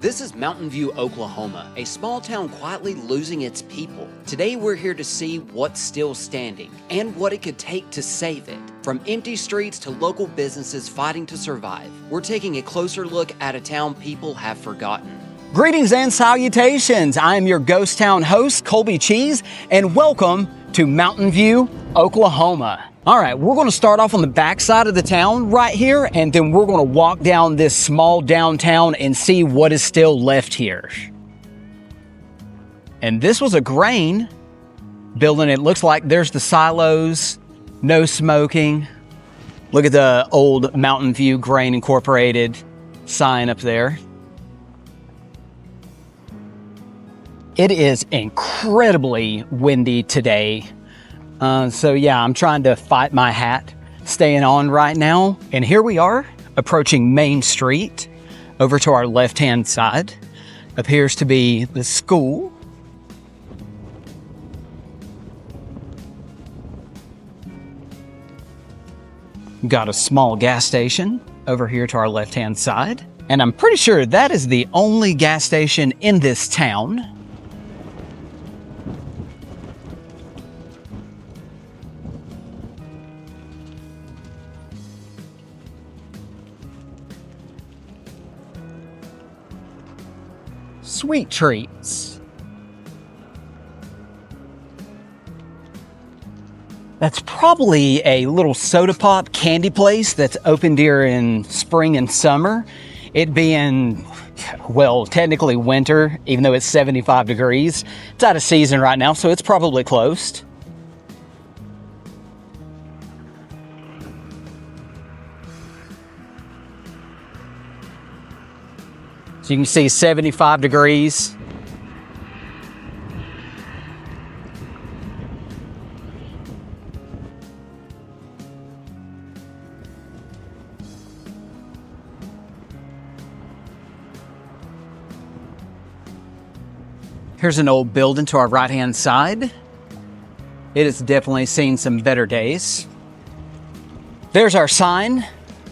This is Mountain View, Oklahoma, a small town quietly losing its people. Today we're here to see what's still standing and what it could take to save it. From empty streets to local businesses fighting to survive, we're taking a closer look at a town people have forgotten. Greetings and salutations. I am your ghost town host, Colbycheese, and welcome to Mountain View, Oklahoma. All right, we're going to start off on the back side of the town right here, and then we're going to walk down this small downtown and see what is still left here. And this was a grain building. It looks like there's the silos, no smoking. Look at the old Mountain View Grain Incorporated sign up there. It is incredibly windy today. So yeah, I'm trying to fight my hat, staying on right now. And here we are approaching Main Street. Over to our left-hand side appears to be the school. Got a small gas station over here to our left-hand side. And I'm pretty sure that is the only gas station in this town. Sweet treats. That's probably a little soda pop candy place that's open during spring and summer. It being, well, technically winter, even though it's 75 degrees. It's out of season right now, so it's probably closed. So you can see 75 degrees. Here's an old building to our right-hand side. It has definitely seen some better days. There's our sign.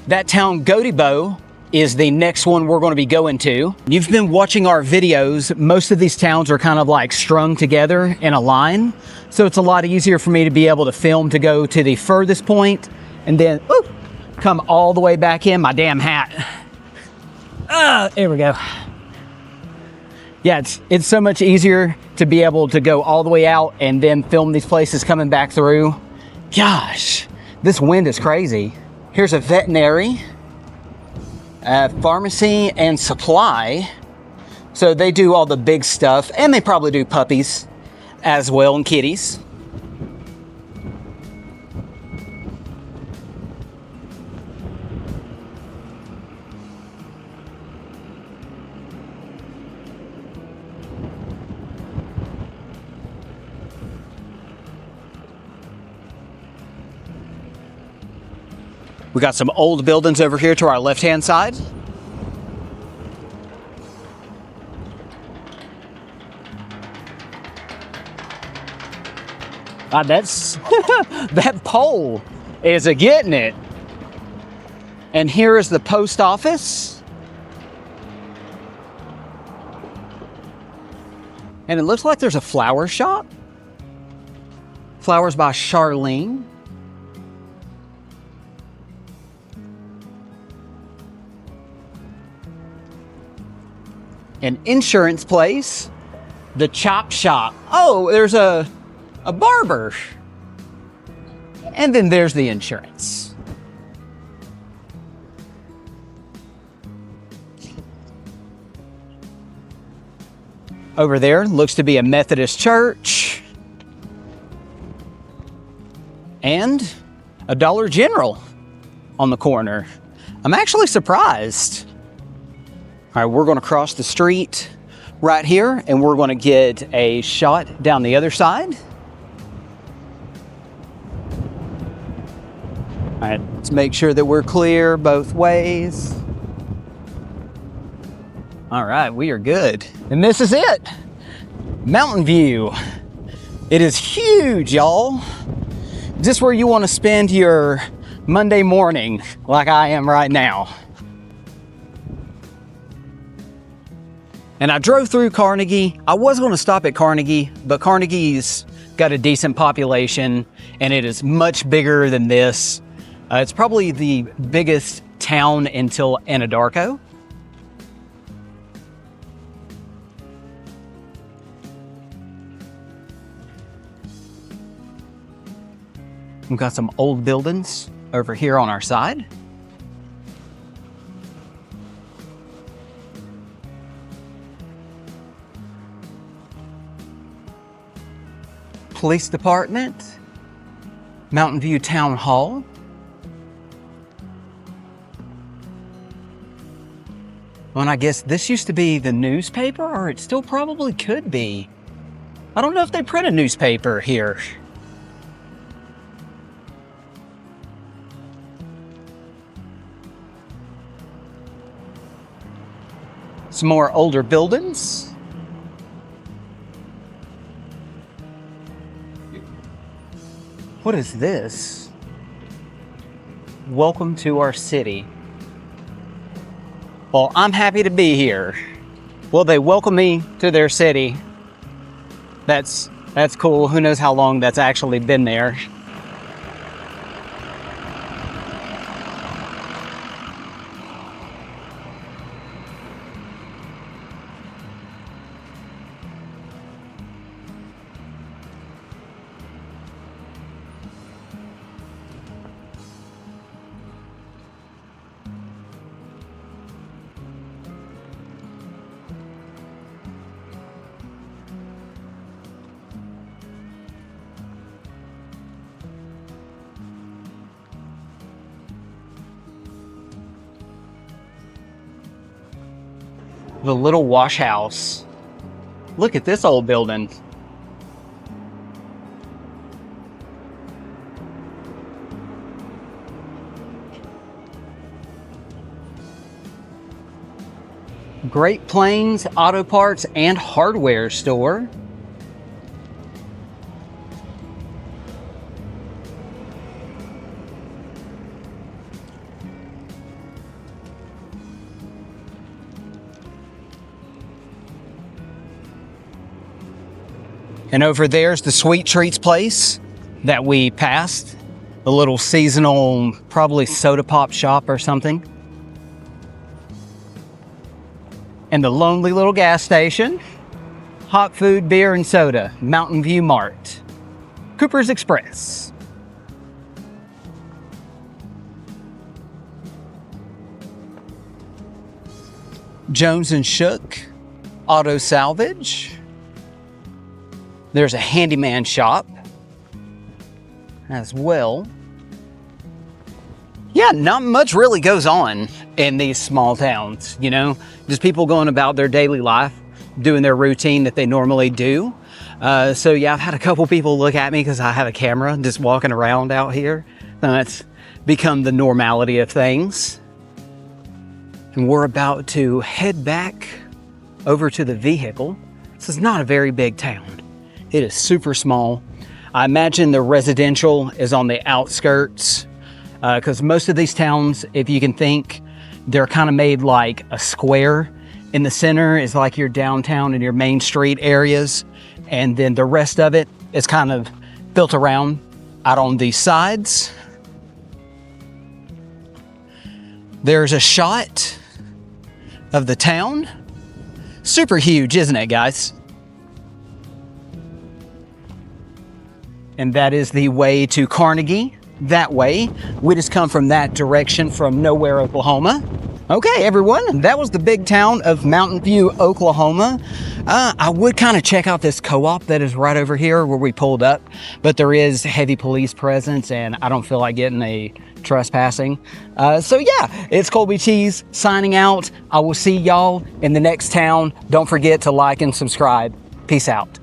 That town, Godibo, is the next one we're going to be going to. You've been watching our videos. Most of these towns are kind of like strung together in a line. So it's a lot easier for me to be able to film to go to the furthest point and then come all the way back in. My damn hat. There we go. Yeah, it's so much easier to be able to go all the way out and then film these places coming back through. Gosh, this wind is crazy. Here's a veterinary. Pharmacy and supply. So they do all the big stuff, and they probably do puppies as well, and kitties. We got some old buildings over here to our left-hand side. That's that pole is getting it. And here is the post office. And it looks like there's a flower shop. Flowers by Charlene. An insurance place, the chop shop. Oh, there's a barber. And then there's the insurance. Over there looks to be a Methodist church. And a Dollar General on the corner. I'm actually surprised. All right, we're going to cross the street right here, and we're going to get a shot down the other side. All right, let's make sure that we're clear both ways. All right, we are good. And this is it. Mountain View. It is huge, y'all. Just where you want to spend your Monday morning, like I am right now. And I drove through Carnegie. I was going to stop at Carnegie, but Carnegie's got a decent population and it is much bigger than this. It's probably the biggest town until Anadarko. We've got some old buildings over here on our side. Police Department, Mountain View Town Hall. Well, and I guess this used to be the newspaper, or it still probably could be. I don't know if they print a newspaper here. Some more older buildings. What is this? Welcome to our city. Well, I'm happy to be here. Well, they welcome me to their city. That's cool. Who knows how long that's actually been there. The little wash house. Look at this old building. Great Plains Auto Parts and Hardware Store. And over there's the Sweet Treats place that we passed. A little seasonal, probably soda pop shop or something. And the lonely little gas station. Hot food, beer, and soda. Mountain View Mart. Cooper's Express. Jones and Shook Auto Salvage. There's a handyman shop as well. Yeah, not much really goes on in these small towns, you know, just people going about their daily life, doing their routine that they normally do. So yeah, I've had a couple people look at me because I have a camera just walking around out here. That's become the normality of things. And we're about to head back over to the vehicle. This is not a very big town. It is super small. I imagine the residential is on the outskirts because most of these towns, if you can think, they're kind of made like a square. In the center is like your downtown and your main street areas. And then the rest of it is kind of built around out on these sides. There's a shot of the town. Super huge, isn't it, guys? And that is the way to Carnegie. That way. We just come from that direction from Nowhere, Oklahoma. Okay, everyone, that was the big town of Mountain View, Oklahoma. I would kind of check out this co-op that is right over here where we pulled up, but there is heavy police presence and I don't feel like getting a trespassing. So yeah, it's Colby.cheese signing out. I will see y'all in the next town. Don't forget to like and subscribe. Peace out.